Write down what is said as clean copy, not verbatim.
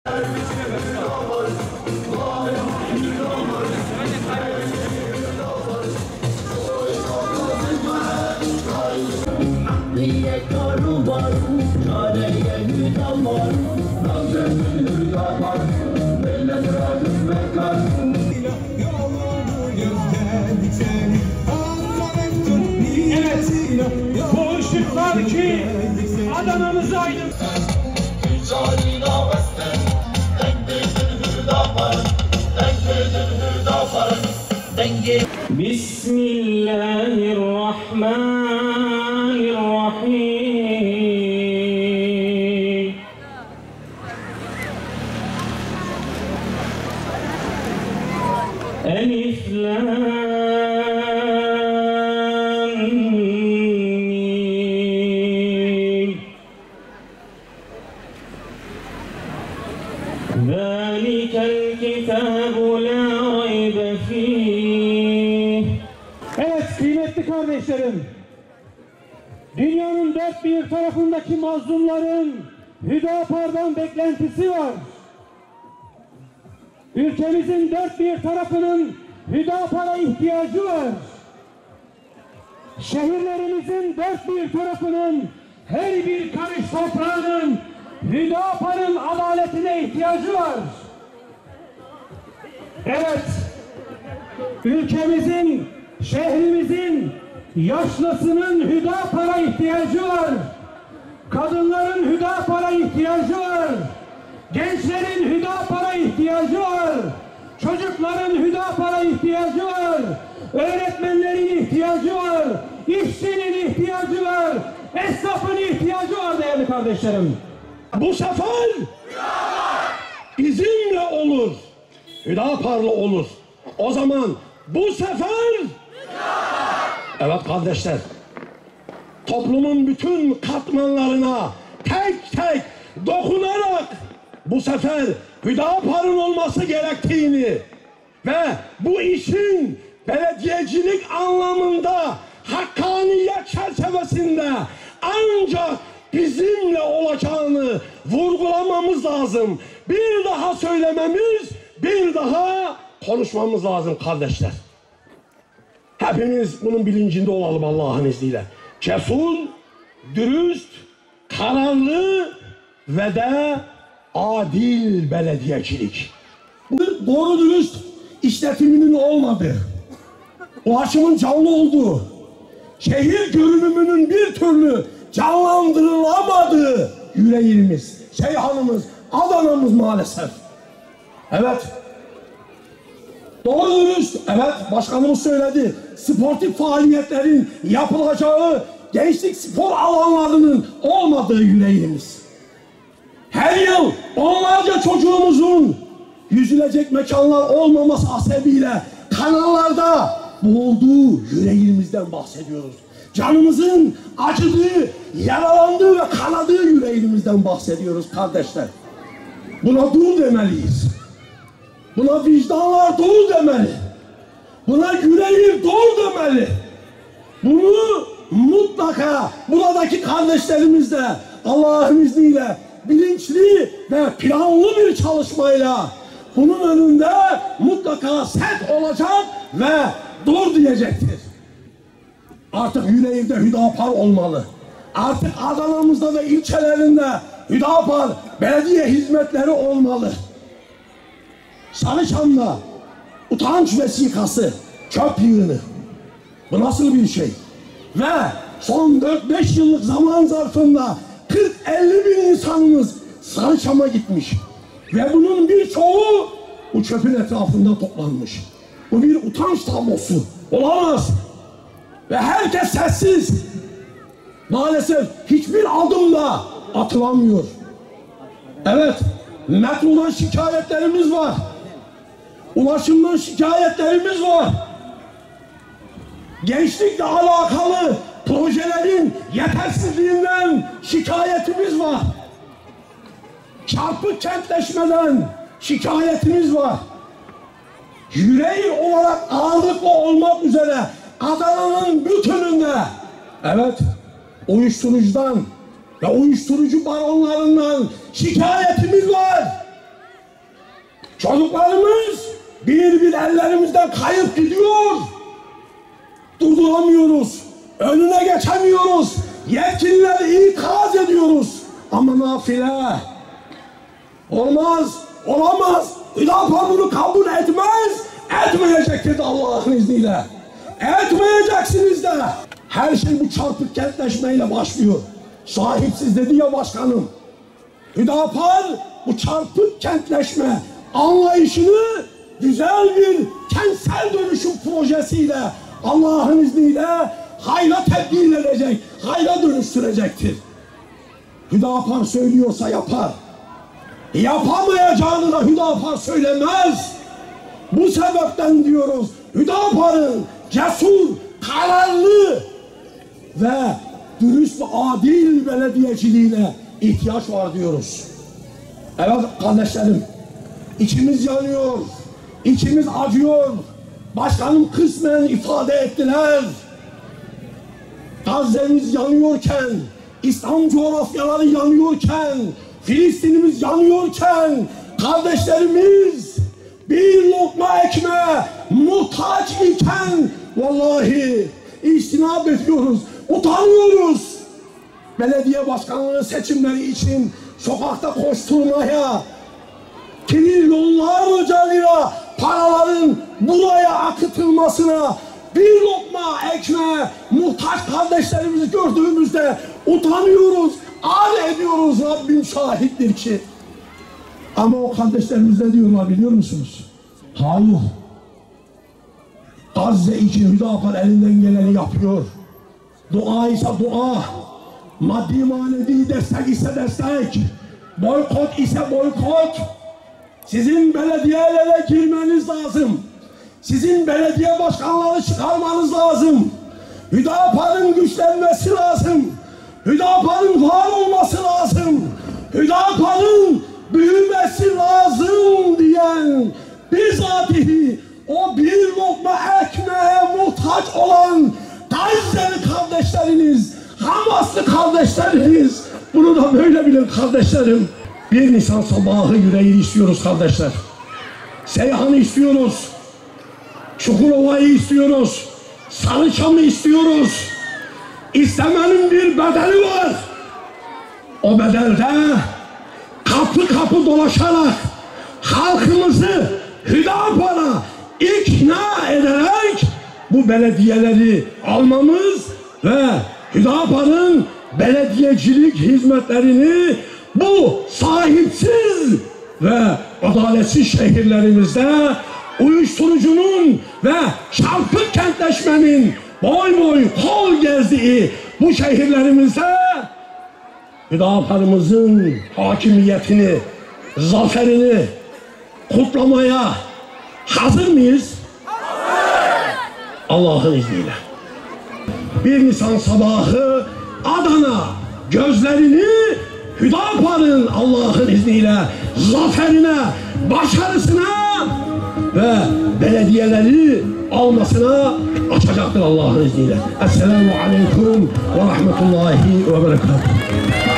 Niye karı var, kareye hüdam var, Nazem'in hüdam var, millet bırakın bekar. Evet, bu ışıklar ki Adana'mızı aydın. Bismillahirrahmanirrahim. Elif lam mim. Zalikel kitabu la raybe fih. Evet kıymetli kardeşlerim, dünyanın dört bir tarafındaki mazlumların Hüdapar'dan beklentisi var. Ülkemizin dört bir tarafının Hüdapar'a ihtiyacı var. Şehirlerimizin dört bir tarafının her bir karış toprağının Hüdapar'ın adaletine ihtiyacı var. Evet, ülkemizin, şehrimizin yaşlısının Hüdapar'a ihtiyacı var. Kadınların Hüdapar'a ihtiyacı var. Gençlerin Hüdapar'a ihtiyacı var. Çocukların Hüdapar'a ihtiyacı var. Öğretmenlerin ihtiyacı var. İşçinin ihtiyacı var. Esnafın ihtiyacı var değerli kardeşlerim. Bu sefer bizimle olur. Hüdapar'la olur. O zaman bu sefer evet kardeşler, toplumun bütün katmanlarına tek tek dokunarak bu sefer Hüdapar'ın olması gerektiğini ve bu işin belediyecilik anlamında hakkaniyet çerçevesinde ancak bizimle olacağını vurgulamamız lazım. Bir daha söylememiz, bir daha konuşmamız lazım kardeşler. Hepimiz bunun bilincinde olalım Allah'ın izniyle. Cesur, dürüst, kararlı ve de adil belediyecilik. Doğru dürüst işletiminin olmadığı, ulaşımın canlı olduğu, şehir görünümünün bir türlü canlandırılamadığı yüreğimiz, Seyhan'ımız, Adana'mız maalesef. Evet. Doğru dürüst, evet başkanımız söyledi, sportif faaliyetlerin yapılacağı gençlik spor alanlarının olmadığı yüreğimiz. Her yıl onlarca çocuğumuzun yüzülecek mekanlar olmaması hasebiyle kanallarda boğulduğu yüreğimizden bahsediyoruz. Canımızın acıdığı, yaralandığı ve kanadığı yüreğimizden bahsediyoruz kardeşler. Buna dur demeliyiz. Buna vicdanlar dur demeli. Buna yüreği dur demeli. Bunu mutlaka buradaki kardeşlerimiz de Allah'ın izniyle bilinçli ve planlı bir çalışmayla bunun önünde mutlaka set olacak ve dur diyecektir. Artık yüreğinde Hüdapar olmalı. Artık Adana'mızda ve ilçelerinde Hüdapar belediye hizmetleri olmalı. Sarıçam'da utanç vesikası, çöp yığını. Bu nasıl bir şey? Ve son 4-5 yıllık zaman zarfında 40-50 bin insanımız Sarıçam'a gitmiş. Ve bunun birçoğu bu çöpün etrafında toplanmış. Bu bir utanç tablosu. Olamaz. Ve herkes sessiz. Maalesef hiçbir adım da atılamıyor. Evet, metrodan şikayetlerimiz var. Ulaşımdan şikayetlerimiz var. Gençlikle alakalı projelerin yetersizliğinden şikayetimiz var. Çarpık kentleşmeden şikayetimiz var. Yüreği olarak ağırlıklı olmak üzere Adana'nın bütününde evet uyuşturucudan ve uyuşturucu baronlarından şikayetimiz var. Çocuklarımız bir bir ellerimizden kayıp gidiyor. Durduramıyoruz. Önüne geçemiyoruz. Yetkilileri ikaz ediyoruz. Ama nafile. Olmaz, olamaz. Hüdapar bunu kabul etmez. Etmeyecektir de Allah'ın izniyle. Etmeyeceksiniz de. Her şey bu çarpık kentleşmeyle başlıyor. Sahipsiz dedi ya başkanım. Hüdapar bu çarpık kentleşme anlayışını güzel bir kentsel dönüşüm projesiyle Allah'ın izniyle hayra tebdil edecek, hayra dönüştürecektir. Hüdapar söylüyorsa yapar. Yapamayacağını da Hüdapar söylemez. Bu sebepten diyoruz Hüdapar'ın cesur, kararlı ve dürüst ve adil belediyeciliğine ihtiyaç var diyoruz. Evet kardeşlerim, içimiz yanıyor, içimiz acıyor. Başkanım kısmen ifade ettiler. Gazze'miz yanıyorken, İslam coğrafyaları yanıyorken, Filistin'imiz yanıyorken, kardeşlerimiz bir lokma ekmeğe muhtaç iken vallahi istinab ediyoruz, utanıyoruz. Belediye başkanlığı seçimleri için sokakta koşturmaya, trilyonlarca lira paraların buraya akıtılmasına, bir lokma ekmeğe muhtaç kardeşlerimizi gördüğümüzde utanıyoruz, ağır ediyoruz. Rabbim şahittir ki. Ama o kardeşlerimiz ne diyorlar biliyor musunuz? Hayır. Gazze için Hüdapar elinden geleni yapıyor. Dua ise dua. Maddi manevi destek ise destek. Boykot ise boykot. Sizin belediyelere girmeniz lazım. Sizin belediye başkanları çıkarmanız lazım. Hüdapar'ın güçlenmesi lazım. Hüdapar'ın var olması lazım. Hüdapar'ın büyümesi lazım diyen bizatihi o bir lokma ekmeğe muhtaç olan Gazze'li kardeşleriniz, Hamaslı kardeşleriniz, bunu da böyle bilin kardeşlerim. 1 Nisan sabahı yüreği istiyoruz kardeşler. Seyhan'ı istiyoruz. Çukurova'yı istiyoruz. Sarıçam'ı istiyoruz. İstemenin bir bedeli var. O bedelde kapı kapı dolaşarak halkımızı Hüdapar'a ikna ederek bu belediyeleri almamız ve Hüdapar'ın belediyecilik hizmetlerini bu sahipsiz ve adaletsiz şehirlerimizde uyuşturucunun ve çarpık kentleşmenin boy boy kol gezdiği bu şehirlerimizde Hüdapar'ımızın hakimiyetini, zaferini kutlamaya hazır mıyız? Allah'ın izniyle. 1 Nisan sabahı Adana gözlerini Hüdapar'ın Allah'ın izniyle zaferine, başarısına ve belediyeleri almasına açacaktır Allah'ın izniyle. Esselamu aleyküm ve rahmetullahi ve berekatuhu.